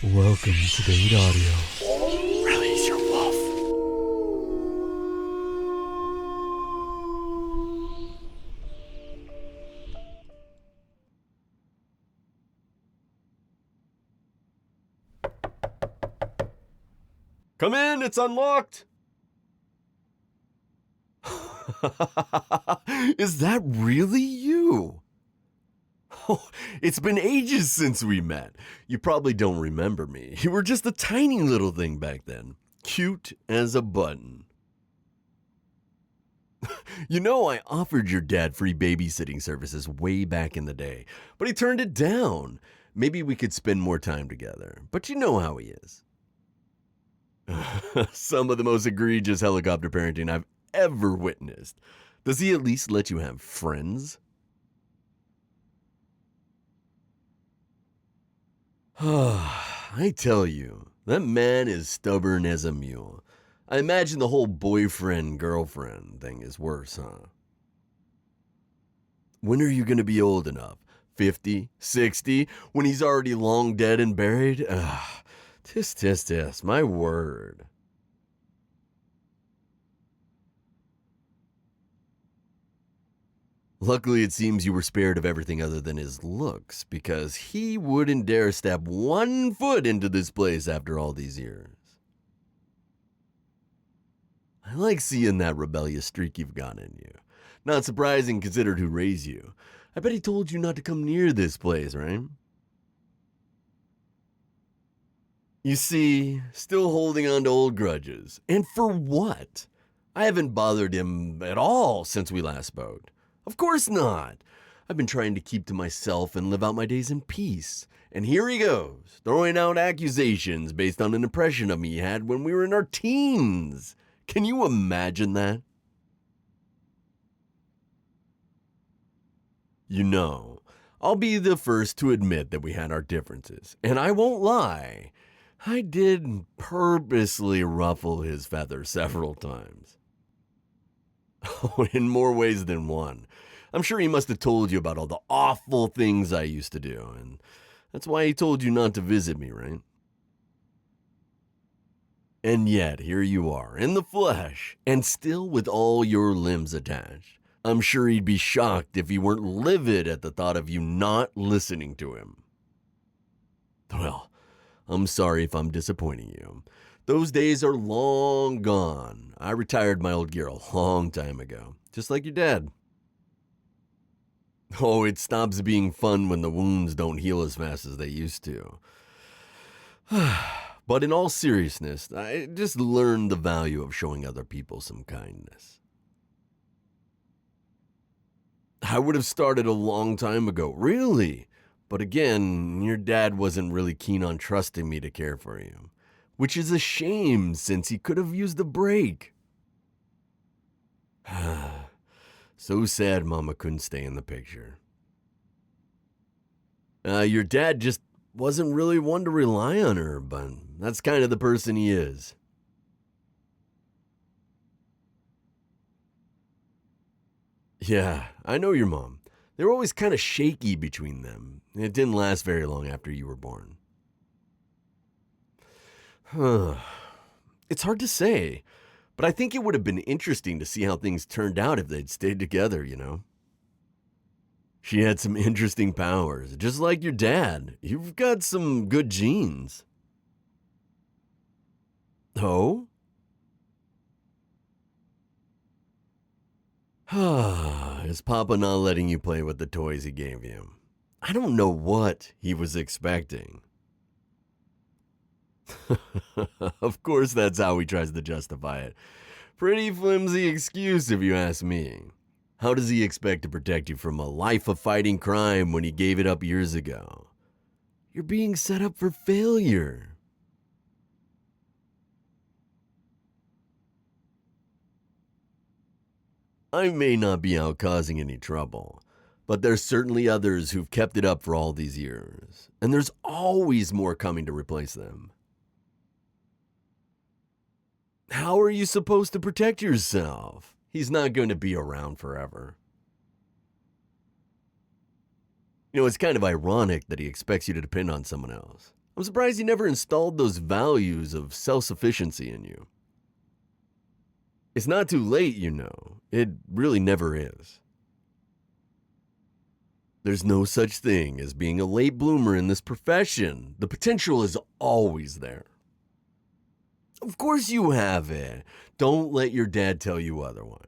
Welcome to Date Audio. Release your wolf. Come in, it's unlocked. Is that really you? Oh, it's been ages since we met. You probably don't remember me. You were just a tiny little thing back then. Cute as a button. You know, I offered your dad free babysitting services way back in the day, but he turned it down. Maybe we could spend more time together, but you know how he is. Some of the most egregious helicopter parenting I've ever witnessed. Does he at least let you have friends? I tell you, that man is stubborn as a mule. I imagine the whole boyfriend-girlfriend thing is worse, huh? When are you going to be old enough? 50? 60? When he's already long dead and buried? Tis, my word. Luckily, it seems you were spared of everything other than his looks, because he wouldn't dare step 1 foot into this place after all these years. I like seeing that rebellious streak you've got in you. Not surprising considered who raised you. I bet he told you not to come near this place, right? You see, still holding on to old grudges. And for what? I haven't bothered him at all since we last spoke. Of course not. I've been trying to keep to myself and live out my days in peace. And here he goes, throwing out accusations based on an impression of me he had when we were in our teens. Can you imagine that? You know, I'll be the first to admit that we had our differences. And I won't lie, I did purposely ruffle his feathers several times. Oh, in more ways than one. I'm sure he must have told you about all the awful things I used to do, and that's why he told you not to visit me, right? And yet, here you are, in the flesh, and still with all your limbs attached. I'm sure he'd be shocked if he weren't livid at the thought of you not listening to him. Well, I'm sorry if I'm disappointing you. Those days are long gone. I retired my old gear a long time ago, just like your dad. Oh, it stops being fun when the wounds don't heal as fast as they used to. But in all seriousness, I just learned the value of showing other people some kindness. I would have started a long time ago, really. But again, your dad wasn't really keen on trusting me to care for you, which is a shame since he could have used a break. So sad Mama couldn't stay in the picture. Your dad just wasn't really one to rely on her, but that's kind of the person he is. Yeah, I know your mom. They were always kind of shaky between them. It didn't last very long after you were born. It's hard to say, but I think it would have been interesting to see how things turned out if they'd stayed together, you know? She had some interesting powers, just like your dad. You've got some good genes. Oh? Is Papa not letting you play with the toys he gave you? I don't know what he was expecting. Of course that's how he tries to justify it. Pretty flimsy excuse if you ask me. How does he expect to protect you from a life of fighting crime when he gave it up years ago? You're being set up for failure. I may not be out causing any trouble, but there's certainly others who've kept it up for all these years, and there's always more coming to replace them. How are you supposed to protect yourself? He's not going to be around forever. You know, it's kind of ironic that he expects you to depend on someone else. I'm surprised he never installed those values of self-sufficiency in you. It's not too late, you know. It really never is. There's no such thing as being a late bloomer in this profession. The potential is always there. Of course you have it. Don't let your dad tell you otherwise.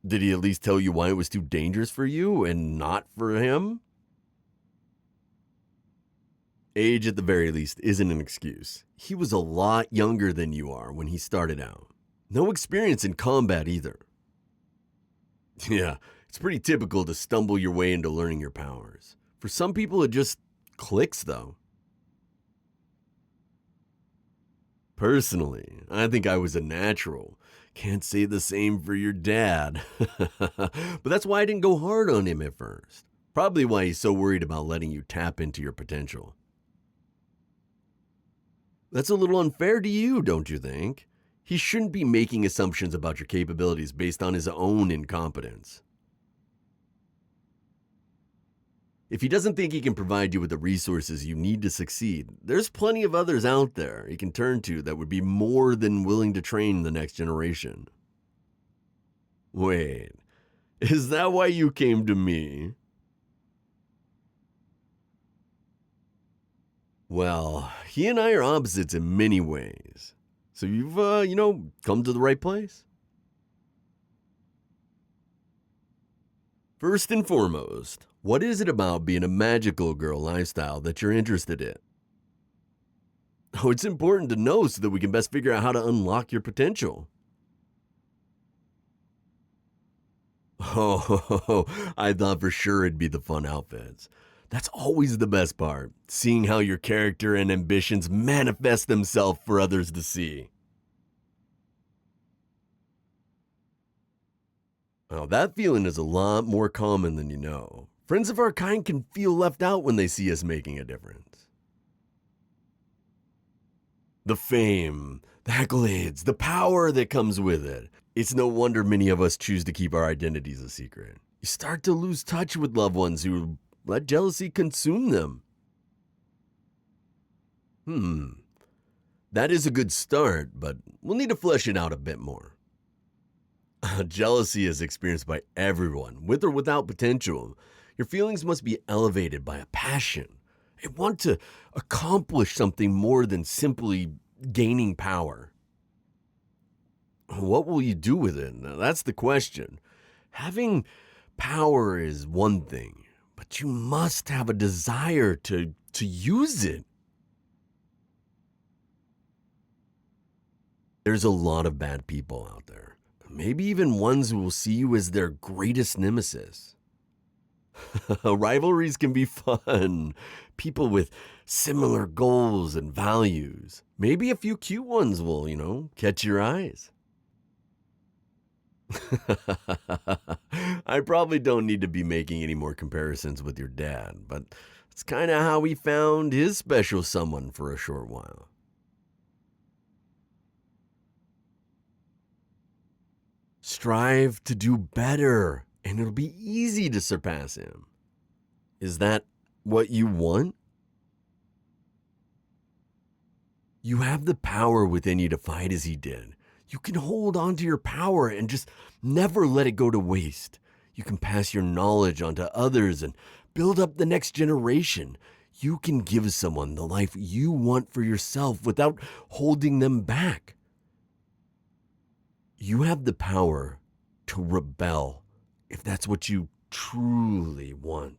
Did he at least tell you why it was too dangerous for you and not for him? Age, at the very least, isn't an excuse. He was a lot younger than you are when he started out. No experience in combat either. Yeah, it's pretty typical to stumble your way into learning your powers. For some people, it just clicks, though. Personally, I think I was a natural. Can't say the same for your dad. But that's why I didn't go hard on him at first. Probably why he's so worried about letting you tap into your potential. That's a little unfair to you, don't you think? He shouldn't be making assumptions about your capabilities based on his own incompetence. If he doesn't think he can provide you with the resources you need to succeed, there's plenty of others out there he can turn to that would be more than willing to train the next generation. Wait, is that why you came to me? Well, he and I are opposites in many ways. So you've, come to the right place. First and foremost, what is it about being a magical girl lifestyle that you're interested in? Oh, it's important to know so that we can best figure out how to unlock your potential. Oh, I thought for sure it'd be the fun outfits. That's always the best part, seeing how your character and ambitions manifest themselves for others to see. Well, that feeling is a lot more common than you know. Friends of our kind can feel left out when they see us making a difference. The fame, the accolades, the power that comes with it. It's no wonder many of us choose to keep our identities a secret. You start to lose touch with loved ones who let jealousy consume them. That is a good start, but we'll need to flesh it out a bit more. Jealousy is experienced by everyone, with or without potential. Your feelings must be elevated by a passion, a want to accomplish something more than simply gaining power. What will you do with it? Now, that's the question. Having power is one thing, but you must have a desire to use it. There's a lot of bad people out there, maybe even ones who will see you as their greatest nemesis. Rivalries can be fun. People with similar goals and values. Maybe a few cute ones will, catch your eyes. I probably don't need to be making any more comparisons with your dad, but it's kind of how he found his special someone for a short while. Strive to do better, and it'll be easy to surpass him. Is that what you want? You have the power within you to fight as he did. You can hold on to your power and just never let it go to waste. You can pass your knowledge on to others and build up the next generation. You can give someone the life you want for yourself without holding them back. You have the power to rebel if that's what you truly want.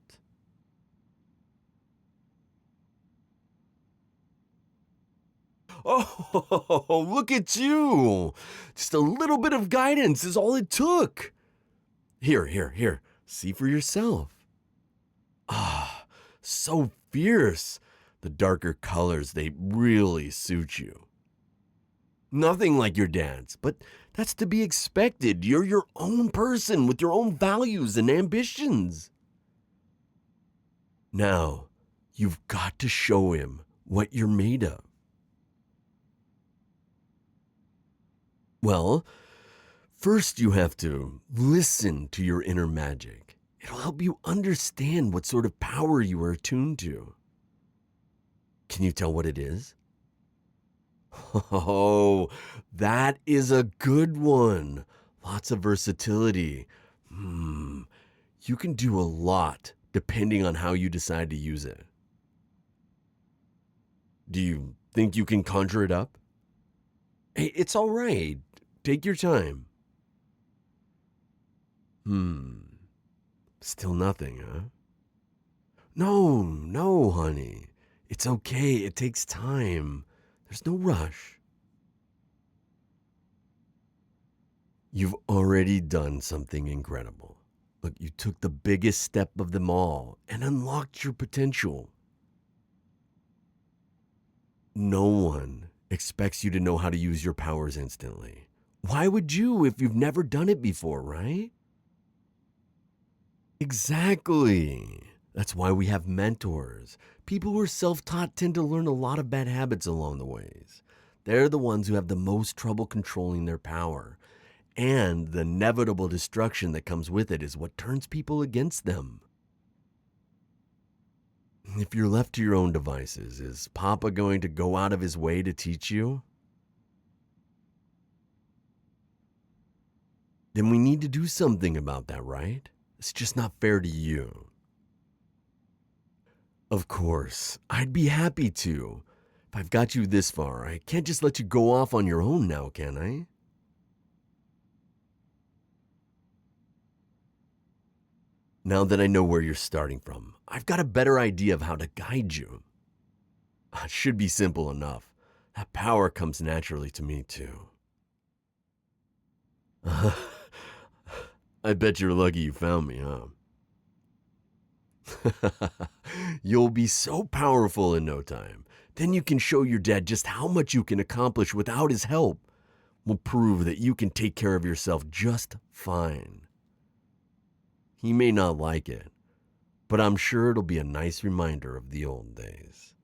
Oh, look at you. Just a little bit of guidance is all it took. Here. See for yourself. Ah, so fierce. The darker colors, they really suit you. Nothing like your dad's, but that's to be expected. You're your own person with your own values and ambitions. Now, you've got to show him what you're made of. Well, first you have to listen to your inner magic. It'll help you understand what sort of power you are attuned to. Can you tell what it is? Oh, that is a good one. Lots of versatility. You can do a lot depending on how you decide to use it. Do you think you can conjure it up? Hey, it's all right. Take your time. Still nothing, huh? No, honey. It's okay. It takes time. There's no rush. You've already done something incredible. Look, you took the biggest step of them all and unlocked your potential. No one expects you to know how to use your powers instantly. Why would you if you've never done it before, right? Exactly. That's why we have mentors. People who are self-taught tend to learn a lot of bad habits along the ways. They're the ones who have the most trouble controlling their power. And the inevitable destruction that comes with it is what turns people against them. If you're left to your own devices, is Papa going to go out of his way to teach you? Then we need to do something about that, right? It's just not fair to you. Of course, I'd be happy to. If I've got you this far, I can't just let you go off on your own now, can I? Now that I know where you're starting from, I've got a better idea of how to guide you. It should be simple enough. That power comes naturally to me, too. I bet you're lucky you found me, huh? You'll be so powerful in no time. Then you can show your dad just how much you can accomplish without his help. We'll prove that you can take care of yourself just fine. He may not like it, but I'm sure it'll be a nice reminder of the old days.